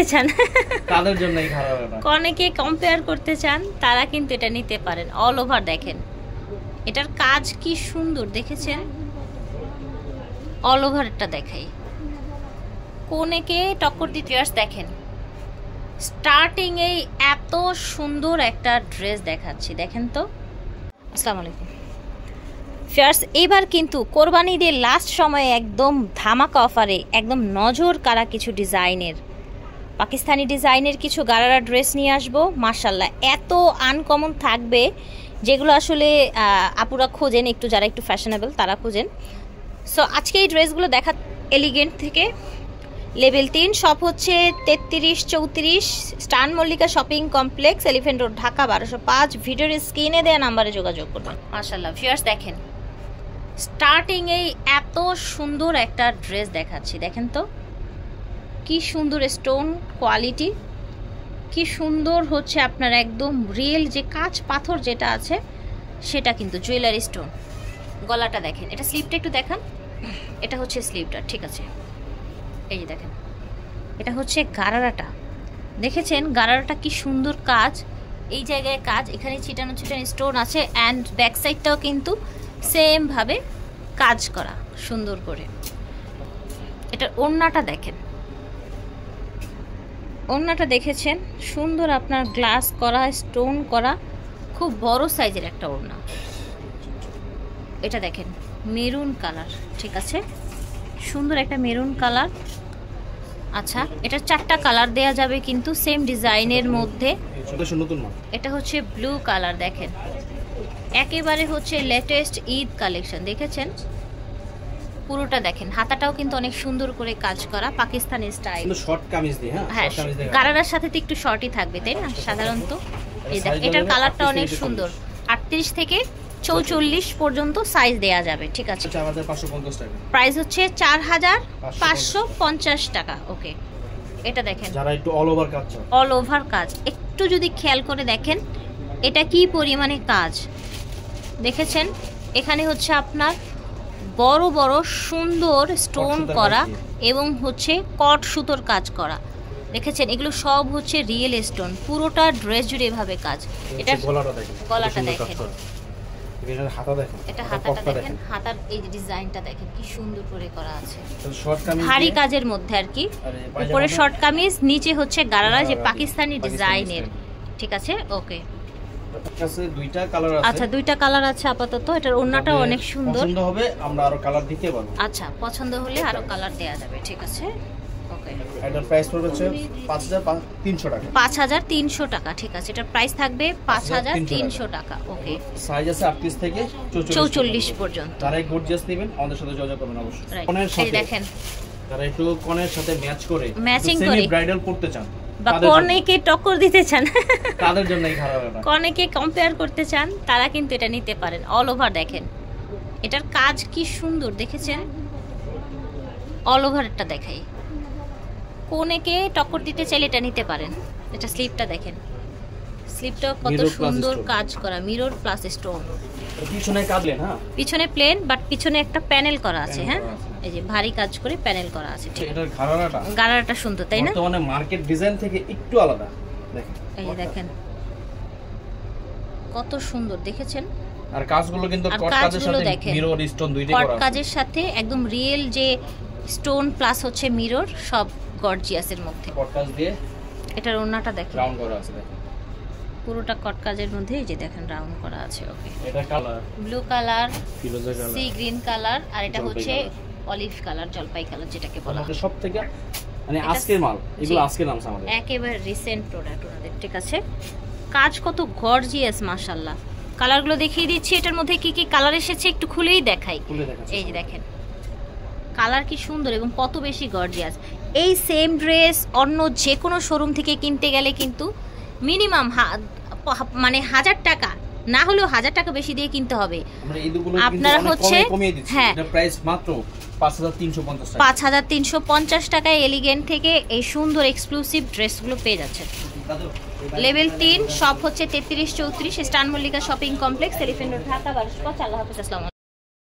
দিতে চান, তাদের জন্যই খারাপ এটা। অনেকে কম্পেয়ার করতে চান, তারা কিন্তু এটা নিতে পারেন। অল ওভার দেখেন, এটার কাজ কি সুন্দর দেখেছেন। অল ওভারটা দেখাই, কোনেকে টক্কর দিতে দেখেন। স্টার্টিং এই এত সুন্দর একটা ড্রেস দেখাচ্ছি, দেখেন তো। আসসালামু আলাইকুম ফিয়ার্স, এবার কিন্তু কোরবানি ঈদের লাস্ট সময়ে একদম ধামাকা অফারে একদম নজর কাড়া কিছু ডিজাইনের, পাকিস্তানি ডিজাইনের কিছু গারারা ড্রেস নিয়ে আসবো। মাশাল্লাহ এত আনকমন থাকবে, যেগুলো আসলে আপুরা খোঁজেন, একটু যারা একটু ফ্যাশনেবল তারা খোঁজেন। সো আজকে এই ড্রেসগুলো দেখা এলিগেন্ট থেকে লেভেল 3, শপ হচ্ছে 33-34 স্টান Mallika shopping complex, elephant road, Dhaka 1205। ভিডিওর স্ক্রিনে দেওয়া নাম্বারে যোগাযোগ করবেন। মাশাআল্লাহ ভিউয়ার্স দেখেন, স্টার্টিং এই এত সুন্দর একটা ড্রেস দেখাচ্ছি, দেখেন তো কি সুন্দর স্টোন কোয়ালিটি, কি সুন্দর হচ্ছে আপনার একদম রিয়েল যে কাঁচ পাথর যেটা আছে সেটা কিন্তু জুয়েলারি স্টোন। গলাটা দেখেন, এটা স্লিপটা একটু দেখান, এটা হচ্ছে স্লিপটা, ঠিক আছে। এই যে দেখেন, এটা হচ্ছে গারারাটা, দেখেছেন গারারাটা কি সুন্দর কাজ, এই জায়গায় কাজ, এখানে ছিটানো ছিটানো স্টোন আছে, অ্যান্ড ব্যাক সাইডটাও কিন্তু সেম ভাবে কাজ করা সুন্দর করে। এটার ওড়নাটা দেখেন, ওড়নাটা দেখেছেন সুন্দর আপনার গ্লাস করা, স্টোন করা, খুব বড় সাইজের একটা ওড়না। এটা দেখেন মেরুন কালার, ঠিক আছে, সুন্দর একটা মেরুন কালার। আচ্ছা, এটা 4টা কালার দেয়া যাবে কিন্তু সেম ডিজাইনের মধ্যে। এটা হচ্ছে ব্লু কালার, দেখেন একেবারে হচ্ছে লেটেস্ট ঈদ কালেকশন, দেখেছেন পুরোটা দেখেন। হাতাটাও কিন্তু অনেক সুন্দর করে কাজ করা পাকিস্তানি স্টাইল, শর্ট কামিজ দিয়ে। হ্যাঁ, গারারার সাথে তো একটু শর্টই থাকবে তাই না সাধারণত। এটার কালারটা অনেক সুন্দর, 38 থেকে 44 পর্যন্ত সাইজ দেয়া যাবে, ঠিক আছে। 4550 টাকা প্রাইস হচ্ছে 4550 টাকা। ওকে, এটা দেখেন যারা একটু অল ওভার কাজ চায়, অল ওভার কাজ একটু যদি খেয়াল করে দেখেন এটা কি পরিমাণে কাজ দেখেছেন। এখানে হচ্ছে আপনার বড় বড় সুন্দর স্টোন করা এবং হচ্ছে কট সুতোর কাজ করা, দেখেছেন এগুলো সব হচ্ছে রিয়েল স্টোন, পুরোটা ড্রেস জুড়ে এভাবে কাজ। এটা গলাটা দেখেন, এটা হাতাটা দেখেন, হাতার এই ডিজাইনটা দেখেন কি সুন্দর করে করা আছে, ভারী কাজের মধ্যে আর কি। উপরে শর্ট কামিজ, নিচে হচ্ছে গারারা যে পাকিস্তানি ডিজাইনের, ঠিক আছে। ওকে, আচ্ছা 2টা কালার আছে আপাতত। এটার ওড়নাটাও অনেক সুন্দর, পছন্দ হবে আমরা আরো কালার দিতে পারবো। আচ্ছা, পছন্দ হলে আরো কালার দেয়া যাবে, ঠিক আছে। ওকে, এটার প্রাইস পড়বে হচ্ছে 5300 টাকা। 5300 টাকা, ঠিক আছে। এটার প্রাইস থাকবে 5300 টাকা। ওকে, সাইজ আছে 38 থেকে 44 পর্যন্ত। যারা এই গর্জিয়াস নেবেন আমাদের সাথে যোগাযোগ করবেন অবশ্যই। এই দেখেন, যারা একটু কোনের সাথে ম্যাচ করে ম্যাচিং করে সেমি ব্রাইডাল করতে চান বা কোনেকে টক্কর দিতে চান, তাদের জন্যই খারাপ এটা। কোনেকে কম্পেয়ার করতে চান, তারা কিন্তু এটা নিতে পারেন। অল ওভার দেখেন, এটার কাজ কি সুন্দর দেখেছেন। অল ওভারটা দেখাই, কোনেকে টক্কর দিতে চাইলে এটা নিতে পারেন। এটা স্লিপটা দেখেন, স্লিপটা কত সুন্দর কাজ করা, মিরর প্লাস স্টোন। পিছনে কাটলেন, হ্যাঁ পিছনে প্লেন, বাট পিছনে একটা প্যানেল করা আছে, হ্যাঁ এই যে ভারী কাজ করে প্যানেল করা আছে, ঠিক। এটার গারারাটা সুন্দর তাই না, মানে মার্কেট ডিজাইন থেকে একটু আলাদা, দেখেন এই যে দেখেন কত সুন্দর দেখেছেন। আর কাজগুলো কিন্তু কট কাজের সাথে মিরর স্টোন দুইটাই করা আছে, কট কাজের সাথে একদম রিয়েল যে স্টোন প্লাস হচ্ছে মিরর, সব গর্জিয়াসের মধ্যে। কট কাজ দিয়ে এটার ওড়নাটা দেখেন, রাউন্ড করা আছে, দেখেন পুরোটা কট কাজের মধ্যে, এই যে দেখেন রাউন্ড করা আছে। ওকে, এটা কালার ব্লু কালার, ফিরোজা কালার, সি গ্রিন কালার, আর এটা হচ্ছে অলিভ কালার, জলপাই কালার যেটাকে বলা হয়। সবথেকে মানে আজকের মাল, এগুলো আজকের নামছে আমাদের, একেবারে রিসেন্ট প্রোডাক্ট ওনাদের, ঠিক আছে। কাজ কত গর্জিয়াস মাশাআল্লাহ। কালারগুলো দেখিয়ে দিচ্ছি, এটার মধ্যে কি কি কালার এসেছে একটু খুলেই দেখাই। এই যে দেখেন কালার কি সুন্দর এবং কত বেশি গর্জিয়াস। এই সেম ড্রেস অন্য যে কোনো শোরুম থেকে কিনতে গেলে কিন্তু মিনিমাম মানে 1000 টাকা না হলেও 1000 টাকা বেশি দিয়ে কিনতে হবে। আপনারা হচ্ছে হ্যাঁ প্রাইস মাত্র 5350 টাকা, 5350 টাকায় এলিগেন্ট থেকে এই সুন্দর এক্সক্লুসিভ ড্রেসগুলো পেয়ে যাচ্ছেন। লেভেল 3, শপ হচ্ছে 33-34 স্টান Mallika shopping complex, elephant road, Dhaka 1205। আল্লাহ হাফেজ, আসসালামু আলাইকুম।